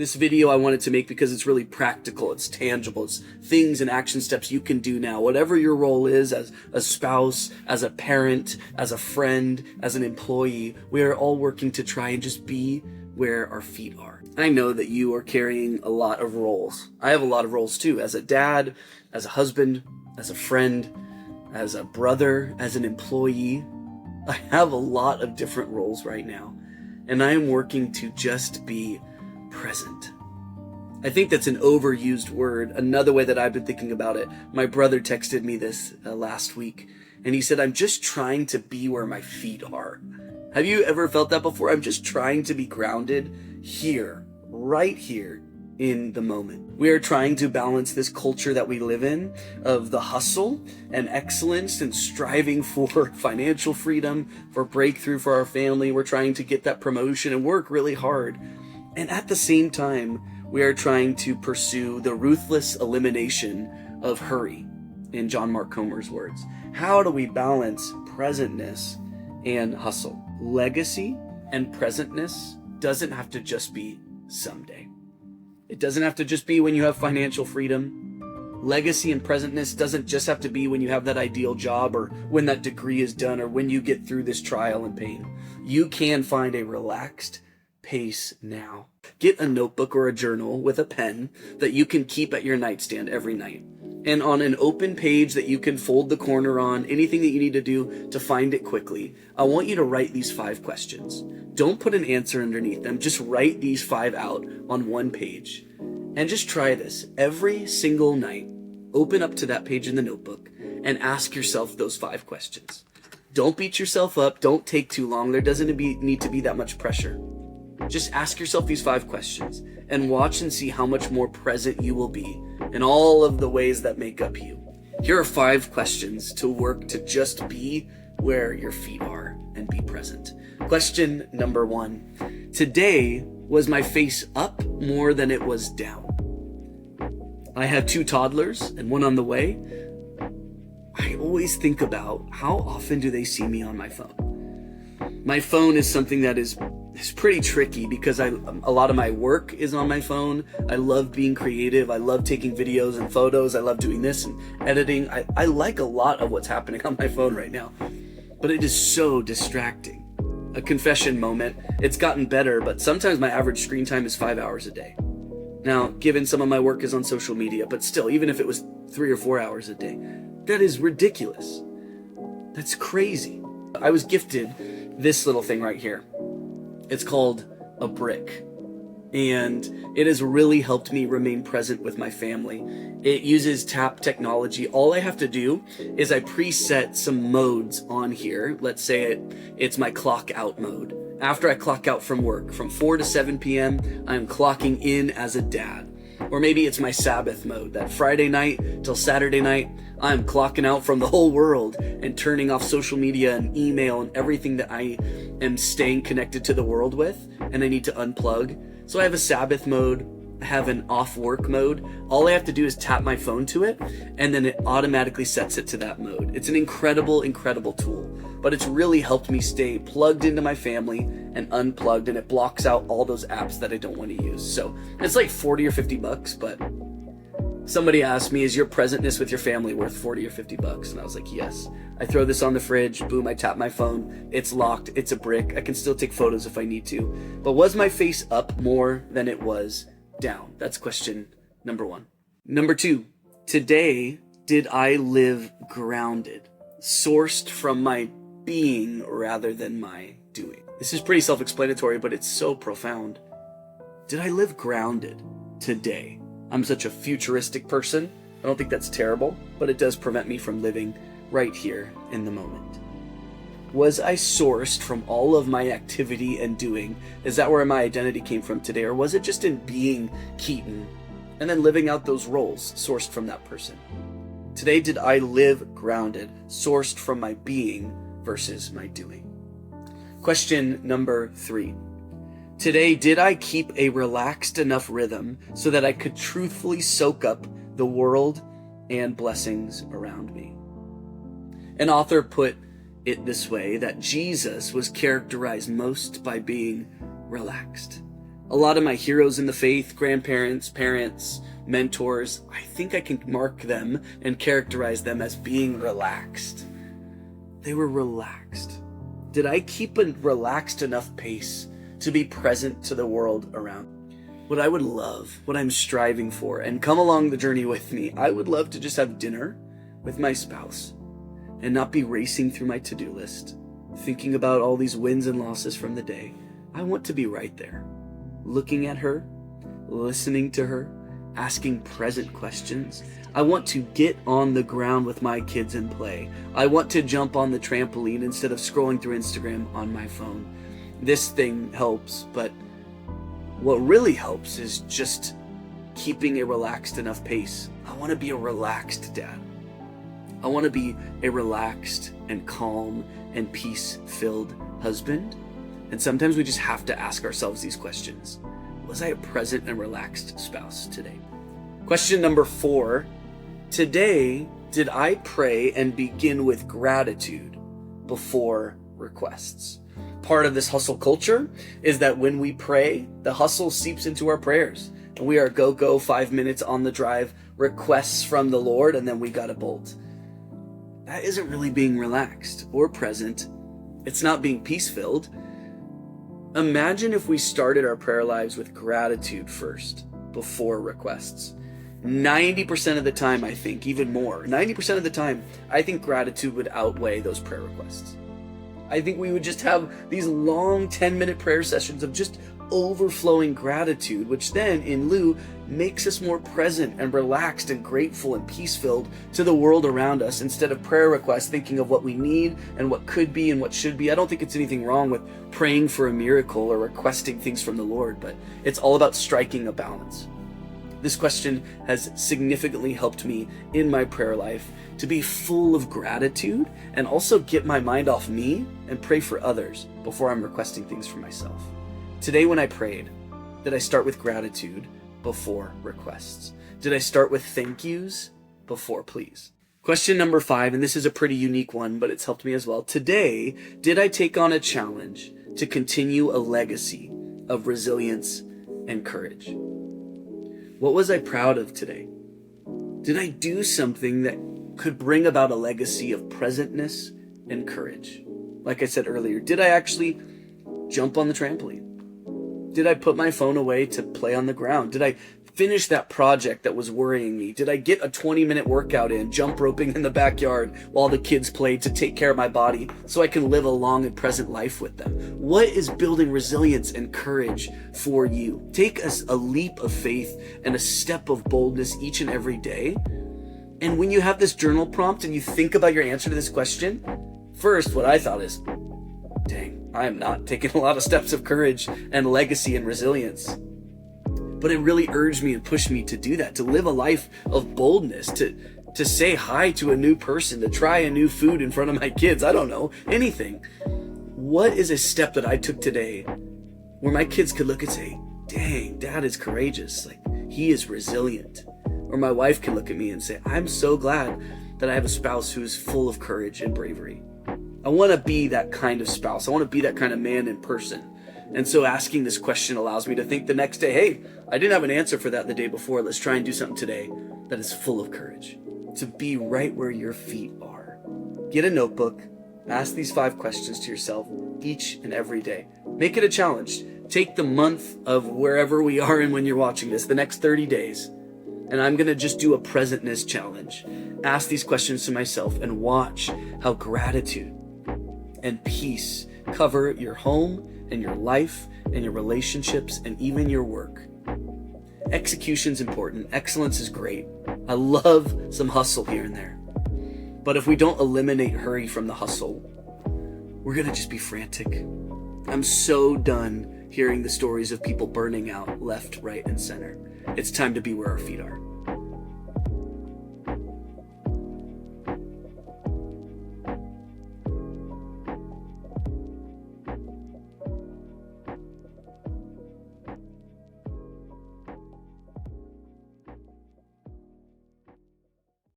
This video I wanted to make because it's really practical, it's tangible, it's things and action steps you can do now. Whatever your role is as a spouse, as a parent, as a friend, as an employee, we are all working to try and just be where our feet are. I know that you are carrying a lot of roles. I have a lot of roles too, as a dad, as a husband, as a friend, as a brother, as an employee. I have a lot of different roles right now, and I am working to just be present. I think that's an overused word. Another way that I've been thinking about it, my brother texted me this last week, and he said, I'm just trying to be where my feet are. Have you ever felt that before? I'm just trying to be grounded here, right here in the moment. We are trying to balance this culture that we live in of the hustle and excellence and striving for financial freedom, for breakthrough for our family. We're trying to get that promotion and work really hard. And at the same time, we are trying to pursue the ruthless elimination of hurry, in John Mark Comer's words. How do we balance presentness and hustle? Legacy and presentness doesn't have to just be someday. It doesn't have to just be when you have financial freedom. Legacy and presentness doesn't just have to be when you have that ideal job or when that degree is done or when you get through this trial and pain. You can find a relaxed pace now. Get a notebook or a journal with a pen that you can keep at your nightstand every night. And on an open page that you can fold the corner on, anything that you need to do to find it quickly, I want you to write these 5 questions. Don't put an answer underneath them. Just write these 5 out on one page. And just try this. Every single night, open up to that page in the notebook and ask yourself those 5 questions. Don't beat yourself up. Don't take too long. There doesn't need to be that much pressure. Just ask yourself these 5 questions and watch and see how much more present you will be in all of the ways that make up you. Here are 5 questions to work to just be where your feet are and be present. Question number 1. Today, was my face up more than it was down? I have 2 toddlers and one on the way. I always think about how often do they see me on my phone. My phone is something that is pretty tricky because a lot of my work is on my phone. I love being creative. I love taking videos and photos. I love doing this and editing. I like a lot of what's happening on my phone right now, but it is so distracting. A confession moment. It's gotten better, but sometimes my average screen time is 5 hours a day. Now, given some of my work is on social media, but still, even if it was 3 or 4 hours a day, that is ridiculous. That's crazy. I was gifted this little thing right here. It's called a brick, and it has really helped me remain present with my family. It uses tap technology. All I have to do is I preset some modes on here. Let's say it's my clock out mode. After I clock out from work, from 4 to 7 p.m., I'm clocking in as a dad. Or maybe it's my Sabbath mode, that Friday night till Saturday night, I'm clocking out from the whole world and turning off social media and email and everything that I am staying connected to the world with, and I need to unplug. So I have a Sabbath mode, I have an off work mode. All I have to do is tap my phone to it, and then it automatically sets it to that mode. It's an incredible, incredible tool, but it's really helped me stay plugged into my family and unplugged, and it blocks out all those apps that I don't want to use. So it's like 40 or 50 bucks, but somebody asked me, is your presentness with your family worth 40 or 50 bucks? And I was like, yes. I throw this on the fridge, boom, I tap my phone, it's locked, it's a brick, I can still take photos if I need to. But was my face up more than it was down? That's question number 1. Number 2, today, did I live grounded, sourced from my being rather than my doing? This is pretty self-explanatory, but it's so profound. Did I live grounded today? I'm such a futuristic person. I don't think that's terrible, but it does prevent me from living right here in the moment. Was I sourced from all of my activity and doing? Is that where my identity came from today? Or was it just in being Keaton and then living out those roles sourced from that person? Today, did I live grounded, sourced from my being versus my doing? Question number 3. Today, did I keep a relaxed enough rhythm so that I could truthfully soak up the world and blessings around me? An author put it this way, that Jesus was characterized most by being relaxed. A lot of my heroes in the faith, grandparents, parents, mentors, I think I can mark them and characterize them as being relaxed. They were relaxed. Did I keep a relaxed enough pace to be present to the world around? What I would love, what I'm striving for, and come along the journey with me, I would love to just have dinner with my spouse and not be racing through my to-do list, thinking about all these wins and losses from the day. I want to be right there, looking at her, listening to her, asking present questions. I want to get on the ground with my kids and play. I want to jump on the trampoline instead of scrolling through Instagram on my phone. This thing helps, but what really helps is just keeping a relaxed enough pace. I want to be a relaxed dad. I want to be a relaxed and calm and peace-filled husband. And sometimes we just have to ask ourselves these questions. Was I a present and relaxed spouse today? Question number 4. Today, did I pray and begin with gratitude before requests? Part of this hustle culture is that when we pray, the hustle seeps into our prayers. And we are go, 5 minutes on the drive, requests from the Lord, and then we gotta bolt. That isn't really being relaxed or present. It's not being peace-filled. Imagine if we started our prayer lives with gratitude first, before requests. 90% of the time, I think, even more, 90% of the time, I think gratitude would outweigh those prayer requests. I think we would just have these long 10-minute prayer sessions of just overflowing gratitude, which then, in lieu, makes us more present and relaxed and grateful and peace-filled to the world around us instead of prayer requests thinking of what we need and what could be and what should be. I don't think it's anything wrong with praying for a miracle or requesting things from the Lord, but it's all about striking a balance. This question has significantly helped me in my prayer life to be full of gratitude and also get my mind off me and pray for others before I'm requesting things for myself. Today when I prayed, did I start with gratitude before requests? Did I start with thank yous before please? Question number 5, and this is a pretty unique one, but it's helped me as well. Today, did I take on a challenge to continue a legacy of resilience and courage? What was I proud of today? Did I do something that could bring about a legacy of presentness and courage? Like I said earlier, did I actually jump on the trampoline? Did I put my phone away to play on the ground? Did I finish that project that was worrying me? Did I get a 20-minute workout in, jump roping in the backyard while the kids played to take care of my body so I can live a long and present life with them? What is building resilience and courage for you? Take a leap of faith and a step of boldness each and every day. And when you have this journal prompt and you think about your answer to this question, first, what I thought is, dang, I am not taking a lot of steps of courage and legacy and resilience. But it really urged me and pushed me to do that, to live a life of boldness, to say hi to a new person, to try a new food in front of my kids. I don't know, anything. What is a step that I took today where my kids could look and say, dang, Dad is courageous. Like, he is resilient. Or my wife can look at me and say, I'm so glad that I have a spouse who is full of courage and bravery. I want to be that kind of spouse. I want to be that kind of man in person. And so asking this question allows me to think the next day, hey, I didn't have an answer for that the day before. Let's try and do something today that is full of courage. To be right where your feet are. Get a notebook. Ask these 5 questions to yourself each and every day. Make it a challenge. Take the month of wherever we are in when you're watching this, the next 30 days. And I'm going to just do a presentness challenge. Ask these questions to myself and watch how gratitude and peace cover your home and your life and your relationships and even your work. Execution's important. Excellence is great. I love some hustle here and there. But if we don't eliminate hurry from the hustle, we're going to just be frantic. I'm so done hearing the stories of people burning out left, right, and center. It's time to be where our feet are.